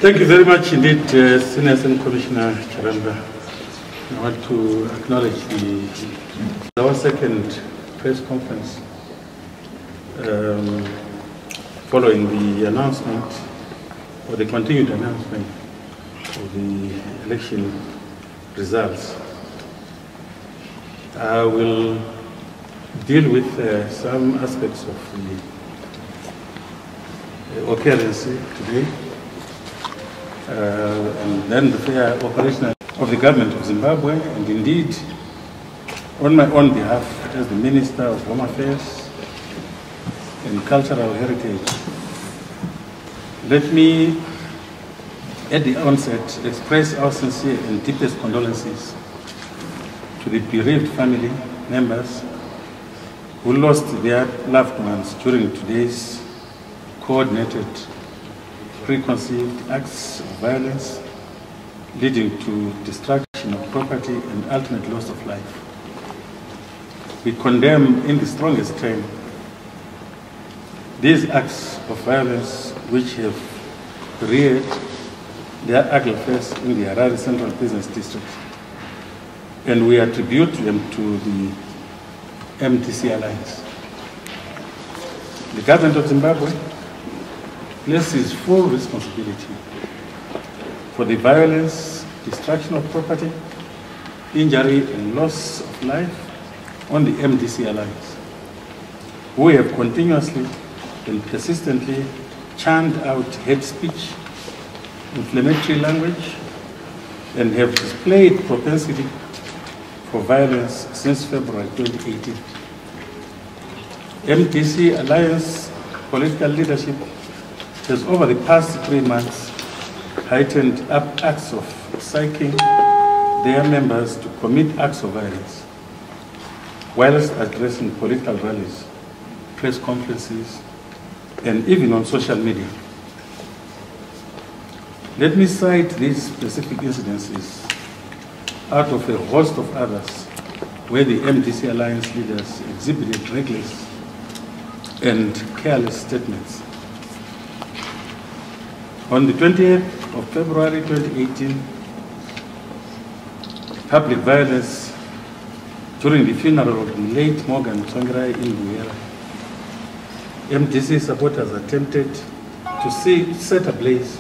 Thank you very much indeed, Senior Assistant Commissioner Charamba. I want to acknowledge our second press conference following the announcement, or the continued announcement of the election results. I will deal with some aspects of the occurrence today, and then the fair operation of the government of Zimbabwe, and indeed on my own behalf as the Minister of Home Affairs and Cultural Heritage. Let me at the onset express our sincere and deepest condolences to the bereaved family members who lost their loved ones during today's coordinated, preconceived acts of violence leading to destruction of property and ultimate loss of life. We condemn in the strongest terms these acts of violence which have reared their ugly face in the Harare Central Business District, and we attribute them to the MDC Alliance. The government of Zimbabwe places full responsibility for the violence, destruction of property, injury and loss of life on the MDC Alliance, who have continuously and persistently churned out hate speech, inflammatory language, and have displayed propensity for violence since February 2018. MDC Alliance political leadership has over the past 3 months heightened up acts of inciting their members to commit acts of violence, whilst addressing political rallies, press conferences, and even on social media. Let me cite these specific incidences out of a host of others where the MDC Alliance leaders exhibited reckless and careless statements. On the 28th of February 2018, public violence during the funeral of the late Morgan Tsvangirai in Luera. MDC supporters attempted to set ablaze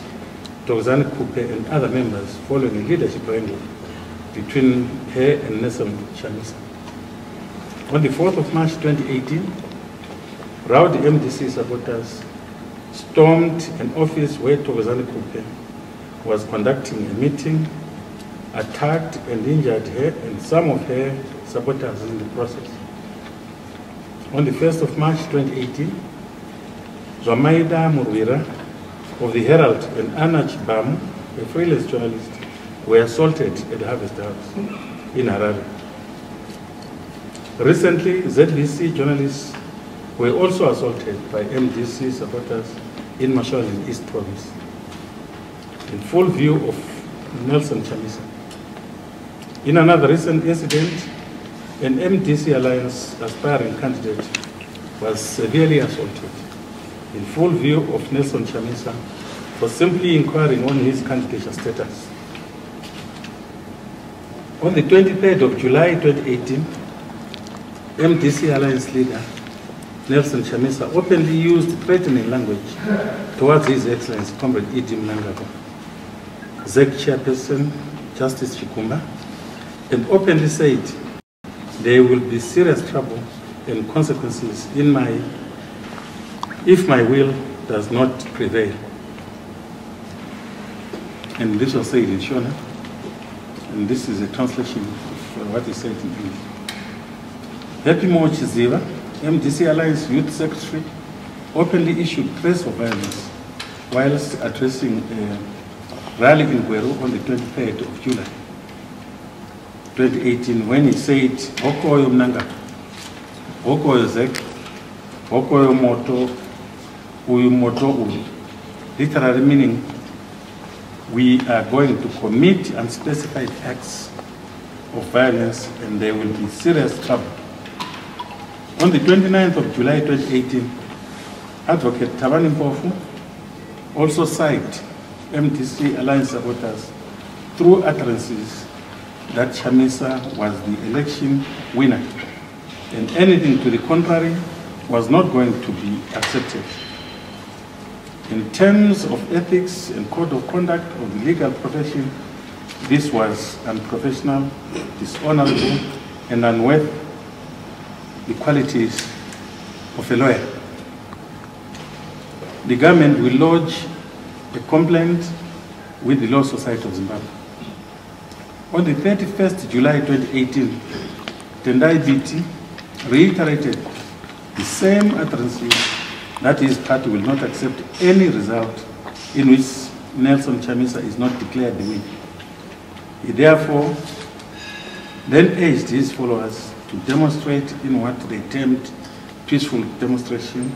Zanu-PF and other members following a leadership wrangle between her and Nelson Chamisa. On the 4th of March 2018, rowdy MDC supporters stormed an office where Zanu-PF was conducting a meeting, attacked and injured her and some of her supporters in the process. On the 1st of March 2018, Zwamaida Murwira of the Herald and Anach Bamu, a freelance journalist, were assaulted at Harvest House in Harare. Recently, ZVC journalists were also assaulted by MDC supporters in Mashonaland East Province, in full view of Nelson Chamisa. In another recent incident, an MDC Alliance aspiring candidate was severely assaulted in full view of Nelson Chamisa for simply inquiring on his candidature status. On the 23rd of July 2018, MDC Alliance leader Nelson Chamisa openly used threatening language towards His Excellency Comrade Idi Mnangagwa, ZEC Chairperson Justice Chikumba, and openly said there will be serious trouble and consequences if my will does not prevail. And this was said in Shona, and this is a translation of what he said in English. Happy Mo Chiziva, MDC Alliance Youth Secretary, openly issued threats of violence whilst addressing a rally in Gweru on the 23rd of July 2018, when he said, Hokoyo Mnanga, Hokoyo Zek, Hokoyo Moto, Uyu Moto Uyu, literally meaning we are going to commit unspecified acts of violence and there will be serious trouble. On the 29th of July 2018, Advocate Obert Mpofu also cited MDC Alliance supporters through utterances that Chamisa was the election winner, and anything to the contrary was not going to be accepted. In terms of ethics and code of conduct of the legal profession, this was unprofessional, dishonorable, and unworthy the qualities of a lawyer. The government will lodge a complaint with the Law Society of Zimbabwe. On the 31st July 2018, Tendai Biti reiterated the same utterances that his party will not accept any result in which Nelson Chamisa is not declared the winner. He therefore then urged his followers to demonstrate in what they termed peaceful demonstration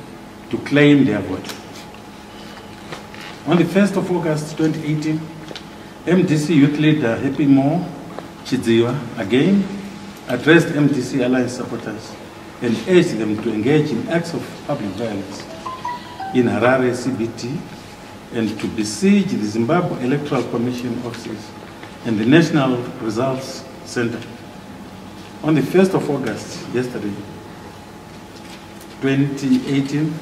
to claim their vote. On the 1st of August 2018, MDC youth leader Happy Mo Chidziwa again addressed MDC Alliance supporters and urged them to engage in acts of public violence in Harare CBT and to besiege the Zimbabwe Electoral Commission offices and the National Results Center. On the 1st of August, yesterday, 2018,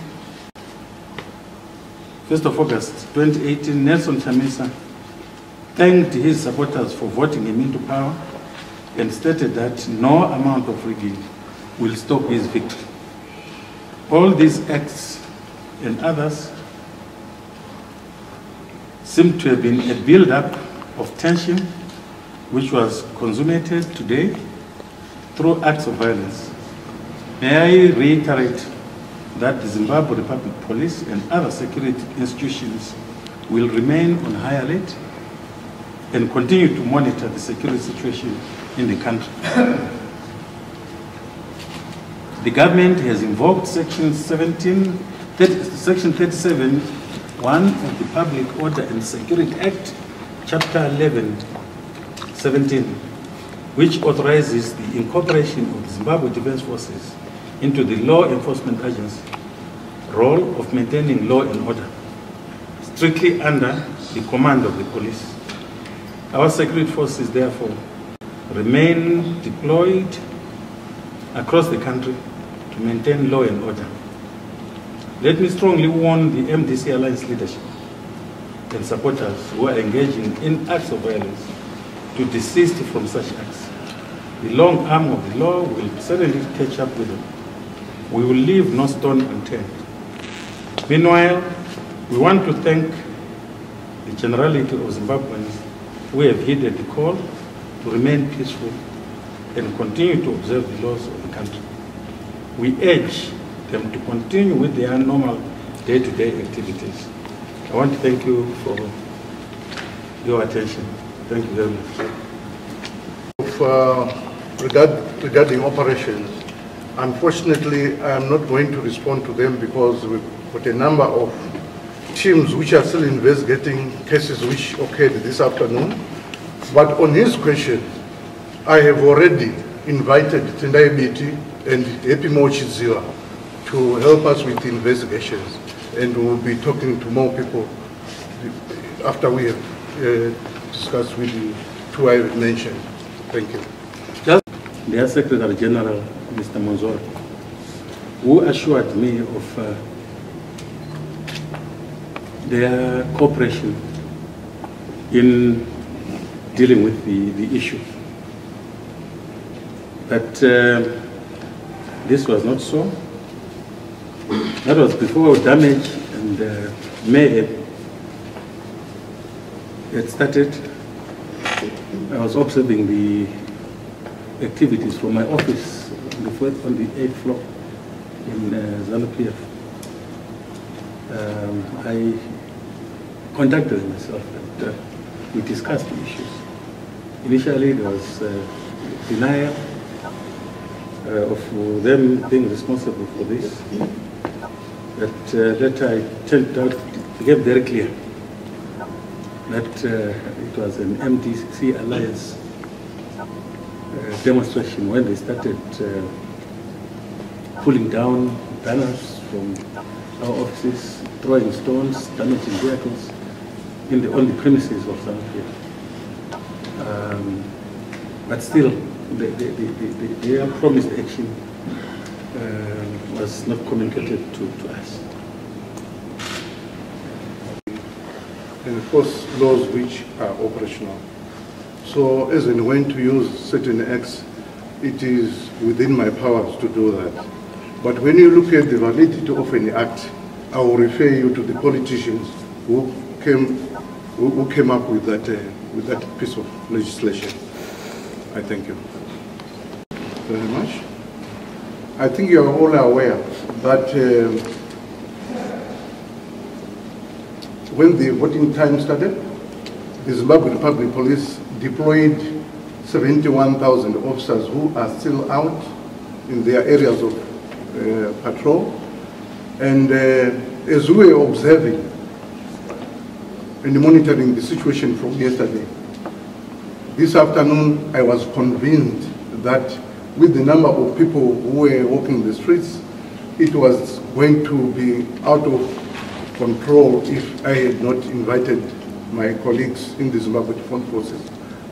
1st of August 2018, Nelson Chamisa thanked his supporters for voting him into power and stated that no amount of rigging will stop his victory. All these acts and others seem to have been a build-up of tension which was consummated today through acts of violence. May I reiterate that the Zimbabwe Republic Police and other security institutions will remain on high alert and continue to monitor the security situation in the country. The government has invoked Section 37(1) of the Public Order and Security Act, Chapter 11(17), which authorizes the incorporation of the Zimbabwe Defense Forces into the law enforcement agency role of maintaining law and order, strictly under the command of the police. Our security forces, therefore, remain deployed across the country to maintain law and order. Let me strongly warn the MDC Alliance leadership and supporters who are engaging in acts of violence to desist from such acts. The long arm of the law will certainly catch up with them. We will leave no stone unturned. Meanwhile, we want to thank the generality of Zimbabweans who have heeded the call to remain peaceful and continue to observe the laws of the country. We urge them to continue with their normal day-to-day activities. I want to thank you for your attention. Thank you very much. Regarding operations, unfortunately, I am not going to respond to them because we've got a number of teams which are still investigating cases which occurred this afternoon. But on his question, I have already invited Tendai Biti and Happy Mo Chidziwa to help us with the investigations, and we will be talking to more people after we have discussed with the two I mentioned. Thank you. Their Secretary General, Mr. Monzor, who assured me of their cooperation in dealing with the issue. But this was not so. That was before damage and mayhem had started. I was observing the activities from my office on the 8th floor in Zanu-PF. I contacted myself and we discussed the issues. Initially, there was denial of them being responsible for this, but later it turned out, it became very clear that it was an MDC Alliance demonstration when they started pulling down banners from our offices, throwing stones, damaging vehicles. on the premises of Zanu-PF. But still, their promised action was not communicated to us. And of course, laws which are operational. So as and when to use certain acts, it is within my powers to do that. But when you look at the validity of any act, I will refer you to the politicians who came up with that piece of legislation. I thank you very much. I think you are all aware that when the voting time started, the Zimbabwe Republic Police deployed 71,000 officers who are still out in their areas of patrol. And as we were observing and monitoring the situation from yesterday, this afternoon I was convinced that with the number of people who were walking the streets, it was going to be out of control if I had not invited my colleagues in the Zimbabwe Defense Forces.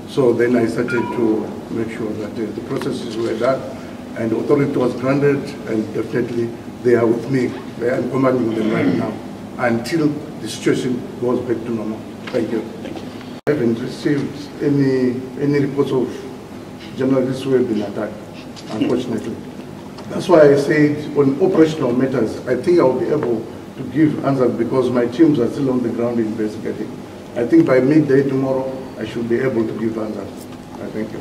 So then I started to make sure that the processes were done and authority was granted, and definitely they are with me. I am commanding them right now until the situation goes back to normal. Thank you. I haven't received any reports of journalists who have been attacked, unfortunately. That's why I said on operational matters, I think I'll be able to give answers because my teams are still on the ground investigating. I think by midday tomorrow, I should be able to give answers. I thank you.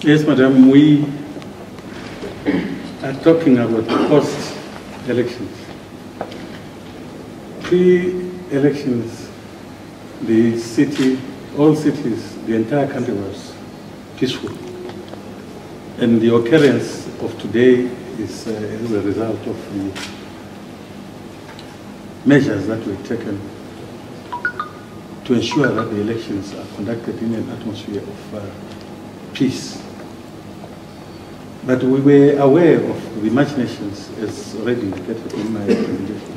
Yes, Madam, we are talking about post-elections. Pre-elections, the city, all cities, the entire country was peaceful. And the occurrence of today is a result of the measures that were taken to ensure that the elections are conducted in an atmosphere of peace. But we were aware of the machinations, as already indicated in my presentation,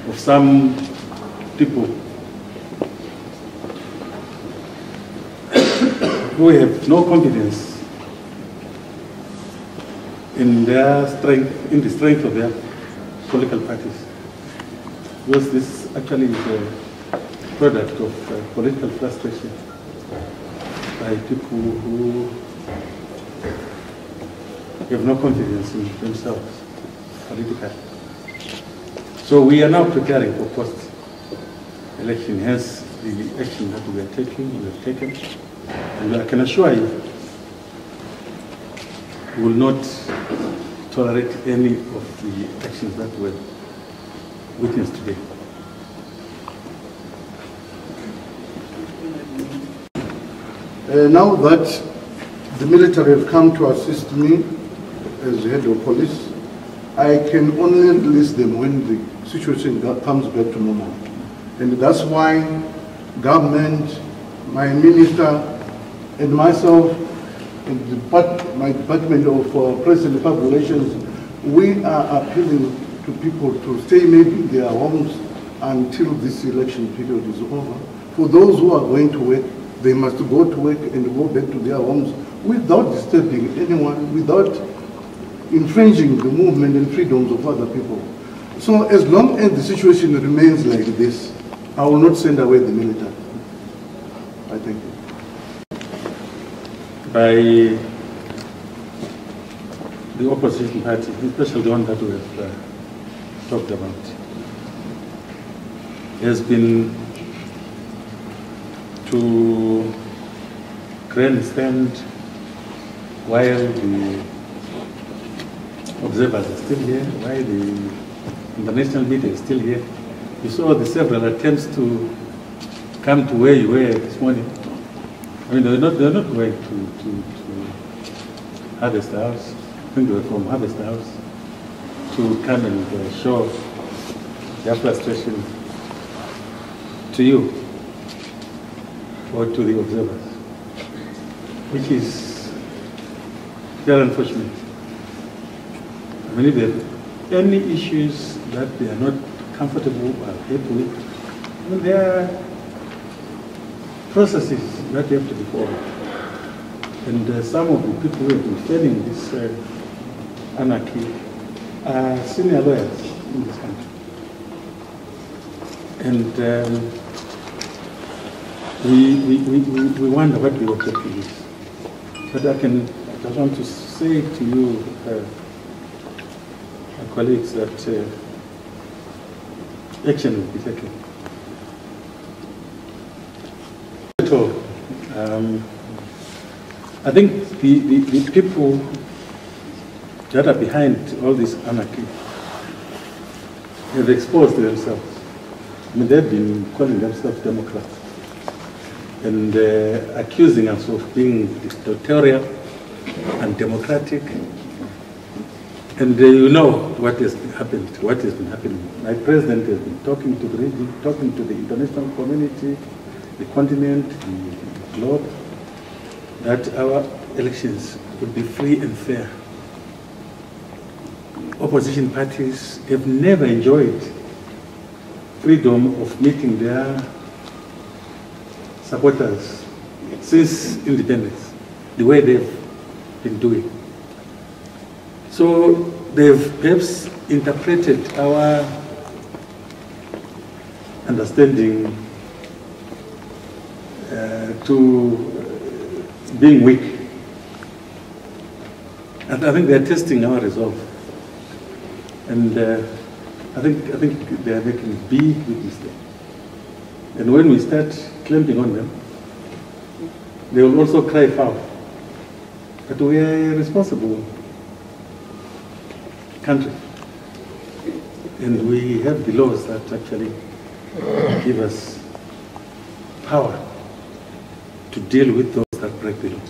of some people who have no confidence in their strength, in the strength of their political parties. Because this actually is a product of political frustration by people who have no confidence in themselves politically. So we are now preparing for post-election, hence the action that we have taken. And I can assure you, we will not tolerate any of the actions that were witnessed today. Now that the military have come to assist me as head of police, I can only release them when the situation comes back to normal. And that's why government, my minister, and myself, and my Department of Press and Public Relations, we are appealing to people to stay maybe in their homes until this election period is over. For those who are going to work, they must go to work and go back to their homes without disturbing anyone, without infringing the movement and freedoms of other people. So as long as the situation remains like this, I will not send away the military. I thank you. By the opposition party, especially the one that we have talked about, has been to grandstand while the observers are still here, while the international media is still here. You saw the several attempts to come to where you were this morning. I mean, they're not going to Harvest House. I think they were from Harvest House to come and show their frustration to you or to the observers, which is very unfortunate. I mean, if there are any issues that they are not comfortable or happy with, Well, there are processes that have to be followed. And some of the people who have been felling this anarchy are senior lawyers in this country. And we wonder what the objective is. But I just want to say to you, my colleagues, that action will be taken. I think the people that are behind all this anarchy have exposed themselves. I mean, they've been calling themselves Democrats and accusing us of being dictatorial and democratic. And you know what has happened, what has been happening. My president has been talking to the region, talking to the international community, the continent, the globe, that our elections will be free and fair. Opposition parties have never enjoyed freedom of meeting their supporters since independence, the way they've been doing. So they've perhaps interpreted our understanding to being weak. And I think they're testing our resolve. And I think they are making a big mistake. And when we start clamping on them, they will also cry foul. But we are a responsible country. And we have the laws that actually give us power to deal with those that break the law.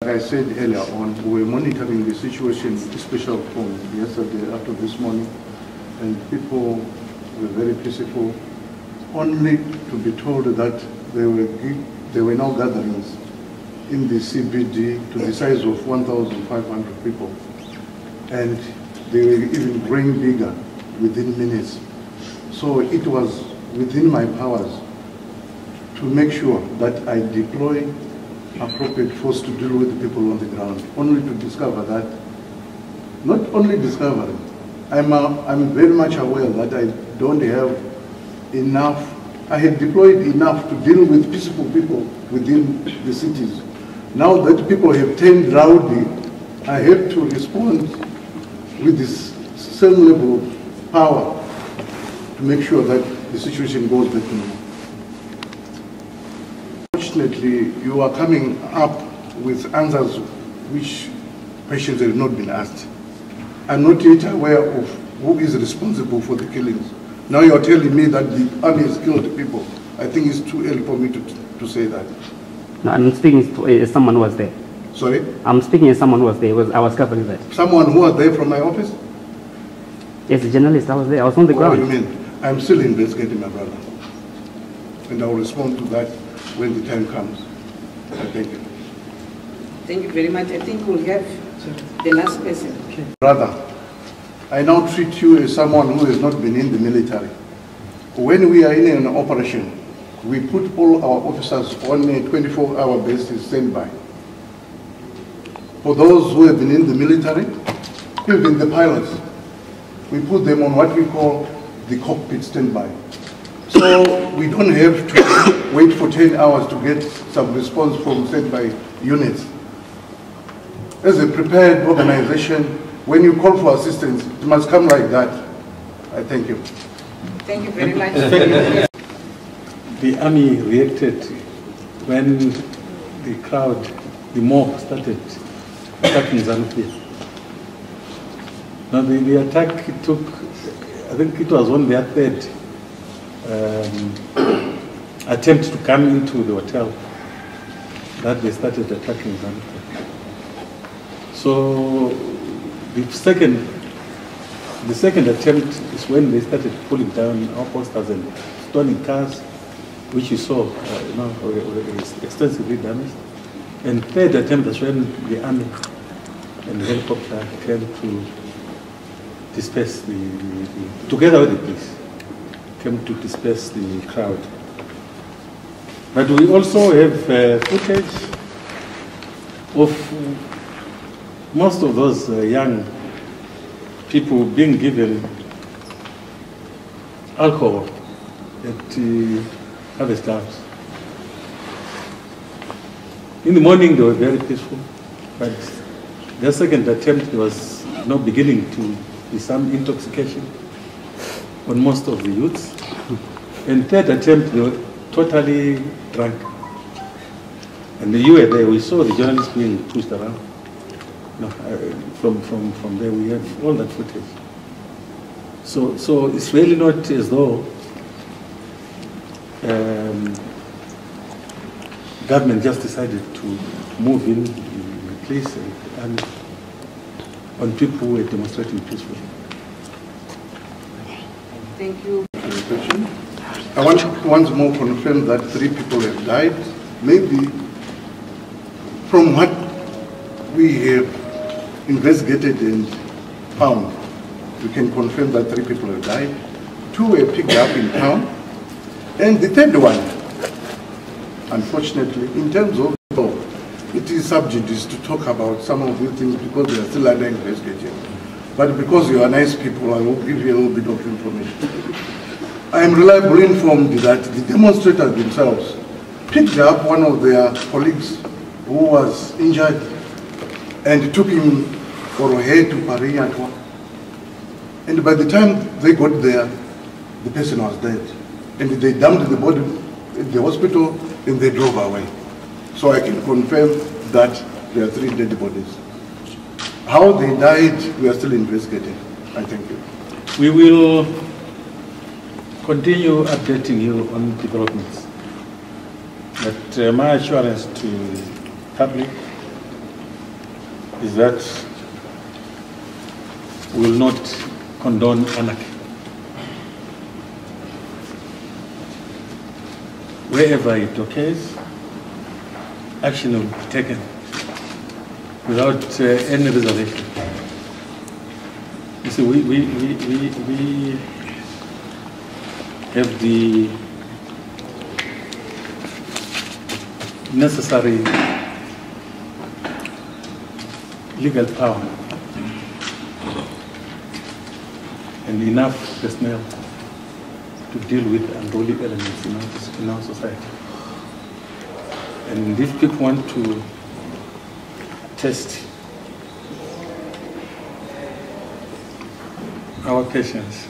Like I said earlier on, we were monitoring the situation with a special phone yesterday after this morning, and people were very peaceful, only to be told that there were no gatherings in the CBD to the size of 1,500 people, and they were even growing bigger within minutes. So it was within my powers to make sure that I deploy appropriate force to deal with the people on the ground, only to discover that, not only discovering, I'm very much aware that I don't have enough, I had deployed enough to deal with peaceful people within the cities. Now that people have turned rowdy, I have to respond with this same level of power to make sure that the situation goes back to normal. Fortunately, you are coming up with answers which questions have not been asked. I'm not yet aware of who is responsible for the killings. Now you're telling me that the army has killed people. I think it's too early for me to say that. No, I'm speaking to someone who was there. Sorry? I'm speaking as someone who was there. I was covering that. Someone who was there from my office? Yes, a journalist. I was there. I was on the ground. What do you mean? I'm still investigating, my brother. And I will respond to that when the time comes. Thank you. Thank you very much. I think we'll have the last person. Okay. Brother, I now treat you as someone who has not been in the military. When we are in an operation, we put all our officers on a 24-hour basis standby. For those who have been in the military, even the pilots, we put them on what we call the cockpit standby. So we don't have to wait for 10 hours to get some response from standby units. As a prepared organization, when you call for assistance, it must come like that. I thank you. Thank you very much. The army reacted when the crowd, the mob started attacking Zanu-PF. Now the attack took, I think it was on their third attempt to come into the hotel that they started attacking Zanu-PF. So the second attempt is when they started pulling down our posters and stoning cars, which you saw, were extensively damaged. And third attempt is when the army and the helicopter came to disperse together with the police, came to disperse the crowd. But we also have footage of most of those young people being given alcohol at Harvest House. In the morning they were very peaceful, but their second attempt there was now beginning to be some intoxication on most of the youths. And third attempt they were totally drunk. And you were there, we saw the journalists being pushed around. No, from there we have all that footage. So it's really not as though government just decided to move in the police and on people who were demonstrating peacefully. Thank you. I want to once more confirm that 3 people have died. Maybe from what we have investigated and found, we can confirm that 3 people have died. 2 were picked up in town. And the third one, unfortunately, in terms of law, it is subject to talk about some of these things because they are still under investigation. But because you are nice people, I will give you a little bit of information. I am reliably informed that the demonstrators themselves picked up one of their colleagues who was injured and took him for a head to Paris. And by the time they got there, the person was dead. And they dumped the body at the hospital and they drove away. So I can confirm that there are 3 dead bodies. How they died, we are still investigating. I thank you. We will continue updating you on developments. But my assurance to the public is that we will not condone anarchy. Wherever it occurs, action will be taken without any reservation. You see, we have the necessary legal power and enough personnel to deal with unruly elements in our society. And if people want to test our patience,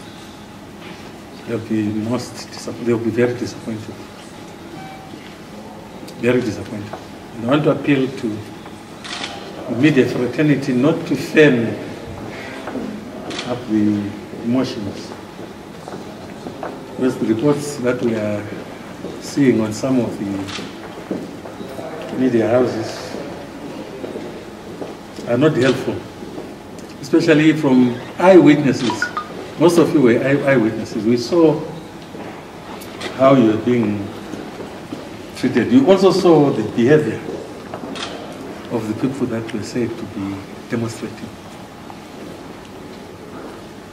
they'll be very disappointed. Very disappointed. And I want to appeal to the media fraternity not to fan up the emotions. Because the reports that we are seeing on some of the media houses are not helpful, especially from eyewitnesses. Most of you were eyewitnesses. We saw how you were being treated. You also saw the behavior of the people that were said to be demonstrating.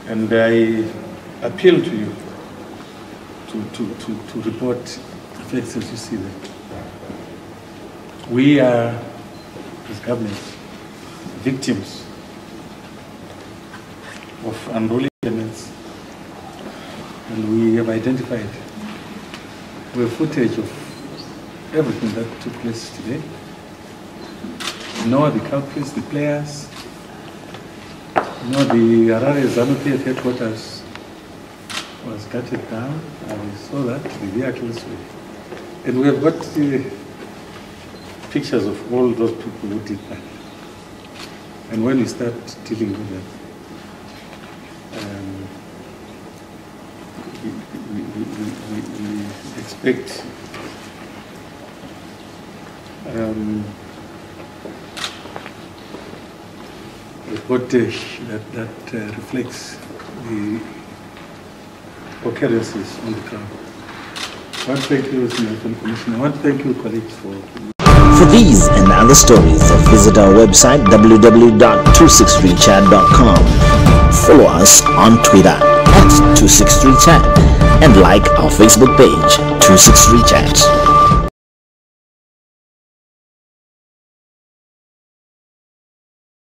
And I appeal to you to report effects as you see them. We are, as government, victims of unruly elements, and we have identified with footage of everything that took place today. We know the culprits, the players. We know the Harare Zanu-PF headquarters was gutted down, and we saw that the vehicles were. And we have got pictures of all those people who did that. And when we start dealing with them, we expect reportage that reflects the occurrences on the ground. I want to thank you, Senior Commissioner. I want to thank you, colleagues, for... For these and other stories, visit our website www.263chat.com. Follow us on Twitter text 263 chat and like our Facebook page 263 chat.